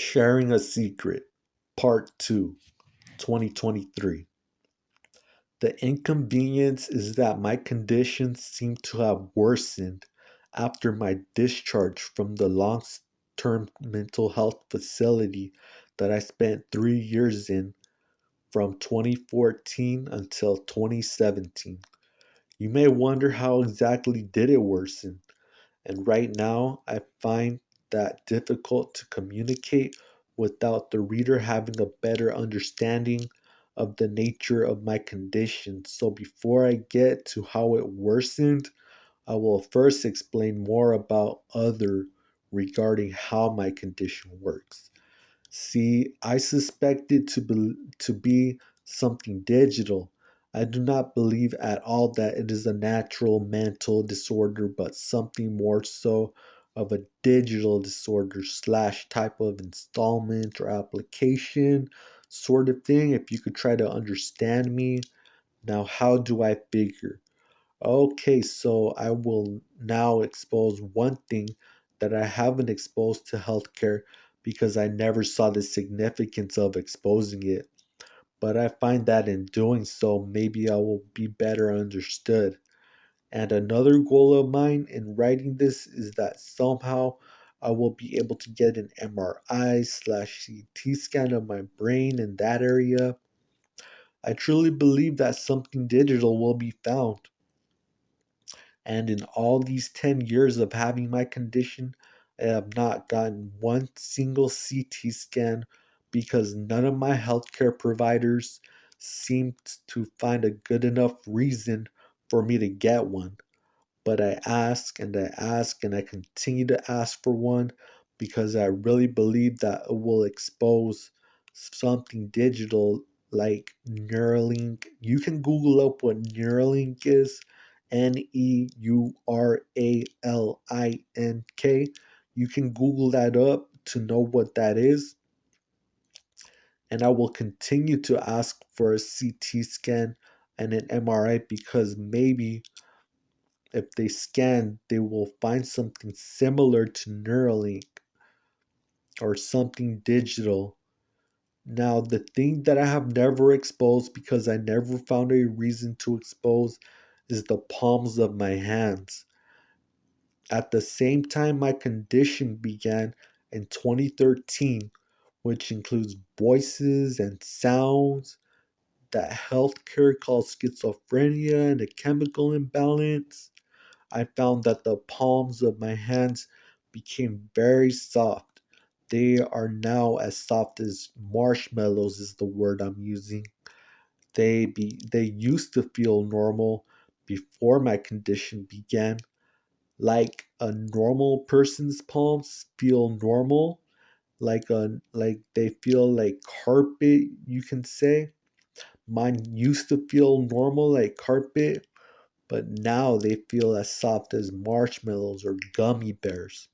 Sharing a Secret, Part 2, 2023. The inconvenience is that my conditions seem to have worsened after my discharge from the long term mental health facility that I spent 3 years in from 2014 until 2017. You may wonder how exactly did it worsen, and right now I find that difficult to communicate without the reader having a better understanding of the nature of my condition. So before I get to how it worsened, I will first explain more about other regarding how my condition works. See, I suspect it to be something digital. I do not believe at all that it is a natural mental disorder, but something more so of a digital disorder slash type of installment or application sort of thing. If you could try to understand me. Now, how do I figure? Okay, so I will now expose one thing that I haven't exposed to healthcare because I never saw the significance of exposing it. But I find that in doing so, maybe I will be better understood. And another goal of mine in writing this is that somehow I will be able to get an MRI slash CT scan of my brain in that area. I truly believe that something digital will be found. And in all these 10 years of having my condition, I have not gotten one single CT scan because none of my healthcare providers seemed to find a good enough reason for me to get one. But I ask and I ask and I continue to ask for one because I really believe that it will expose something digital like Neuralink. You can Google up what Neuralink is. Neuralink. You can Google that up to know what that is. And I will continue to ask for a CT scan and an MRI because maybe if they scan, they will find something similar to Neuralink or something digital. Now, the thing that I have never exposed because I never found a reason to expose is the palms of my hands. At the same time, my condition began in 2013, which includes voices and sounds that healthcare calls schizophrenia and a chemical imbalance. I found that the palms of my hands became very soft. They are now as soft as marshmallows is the word I'm using. They used to feel normal before my condition began, like a normal person's palms feel normal, like they feel like carpet, you can say. Mine used to feel normal like carpet, but now they feel as soft as marshmallows or gummy bears.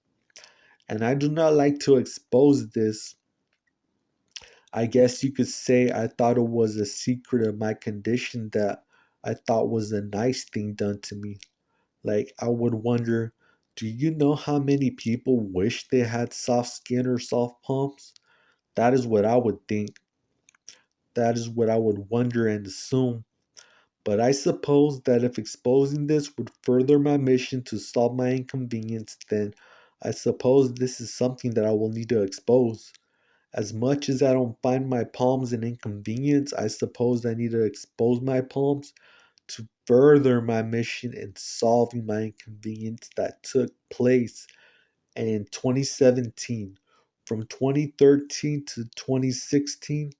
And I do not like to expose this. I guess you could say I thought it was a secret of my condition that I thought was a nice thing done to me. Like, I would wonder, do you know how many people wish they had soft skin or soft palms? That is what I would think. That is what I would wonder and assume. But I suppose that if exposing this would further my mission to solve my inconvenience, then I suppose this is something that I will need to expose. As much as I don't find my palms an inconvenience, I suppose I need to expose my palms to further my mission in solving my inconvenience that took place in 2017. From 2013 to 2016,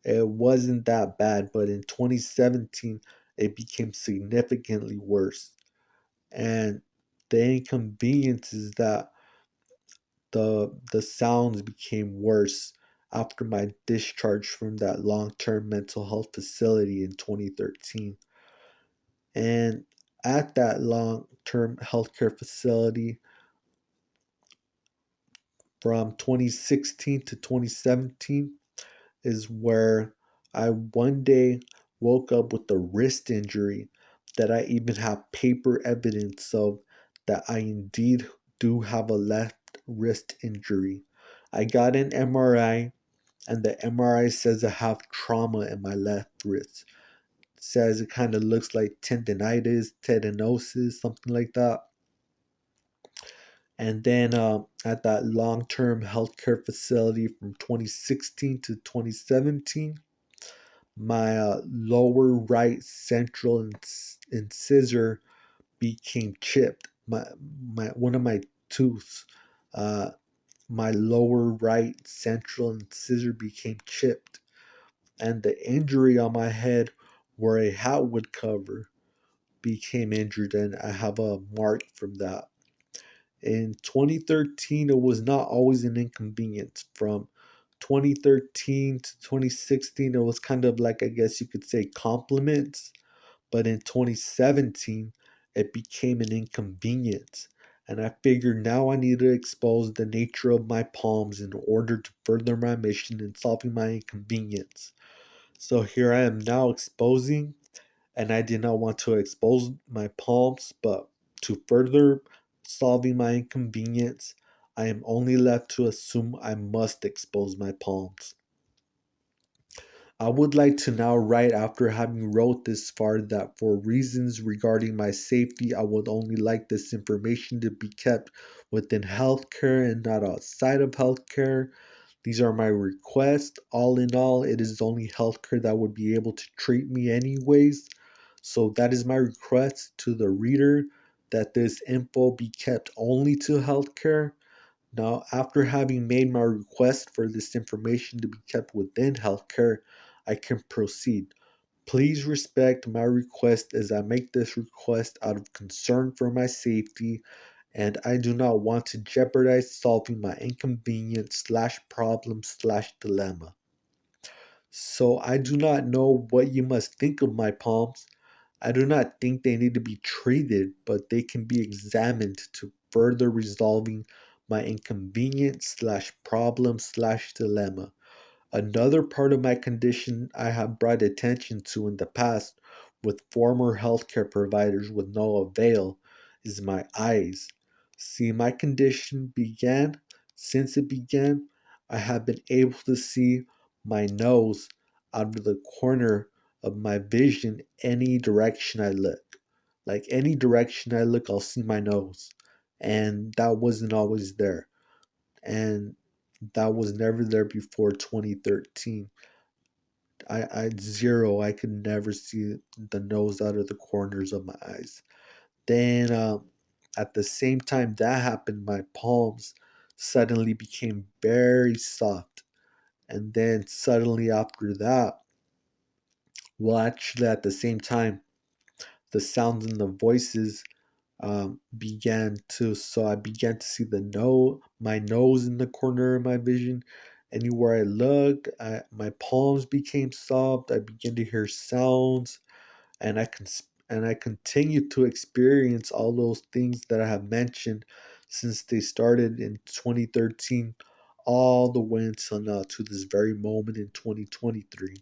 it wasn't that bad, but in 2017, it became significantly worse. And the inconvenience is that the sounds became worse after my discharge from that long-term mental health facility in 2013. And at that long-term healthcare facility from 2016 to 2017 is where I one day woke up with a wrist injury that I even have paper evidence of, that I indeed do have a left wrist injury. I got an MRI, and the MRI says I have trauma in my left wrist. It says it kind of looks like tendinosis, something like that. And then at that long-term healthcare facility from 2016 to 2017, my lower right central incisor became chipped. My one of my tooths, uh, my lower right central incisor became chipped, and the injury on my head, where a hat would cover, became injured, and I have a mark from that. In 2013, it was not always an inconvenience. From 2013 to 2016, it was kind of like, I guess you could say, compliments. But in 2017, it became an inconvenience. And I figured now I need to expose the nature of my palms in order to further my mission in solving my inconvenience. So here I am now exposing, and I did not want to expose my palms, but to further solving my inconvenience, I am only left to assume I must expose my palms. I would like to now write, after having wrote this far, that for reasons regarding my safety, I would only like this information to be kept within healthcare and not outside of healthcare. These are my requests. All in all, it is only healthcare that would be able to treat me anyways. So that is my request to the reader, that this info be kept only to healthcare. Now, after having made my request for this information to be kept within healthcare, I can proceed. Please respect my request, as I make this request out of concern for my safety, and I do not want to jeopardize solving my inconvenience slash problem slash dilemma. So I do not know what you must think of my palms. I do not think they need to be treated, but they can be examined to further resolving my inconvenience slash problem slash dilemma. Another part of my condition I have brought attention to in the past with former healthcare providers with no avail is my eyes. See, my condition began, since it began, I have been able to see my nose out of the corner of my vision any direction I look. Like any direction I look, I'll see my nose. And that wasn't always there. And that was never there before 2013. I zero. I could never see the nose out of the corners of my eyes. Then, at the same time that happened, my palms suddenly became very soft. And then suddenly after that, well, actually at the same time, the sounds and the voices began to. So I began to see my nose in the corner of my vision. Anywhere I looked, my palms became soft. I began to hear sounds, and I continued to experience all those things that I have mentioned since they started in 2013, all the way until now, to this very moment in 2023.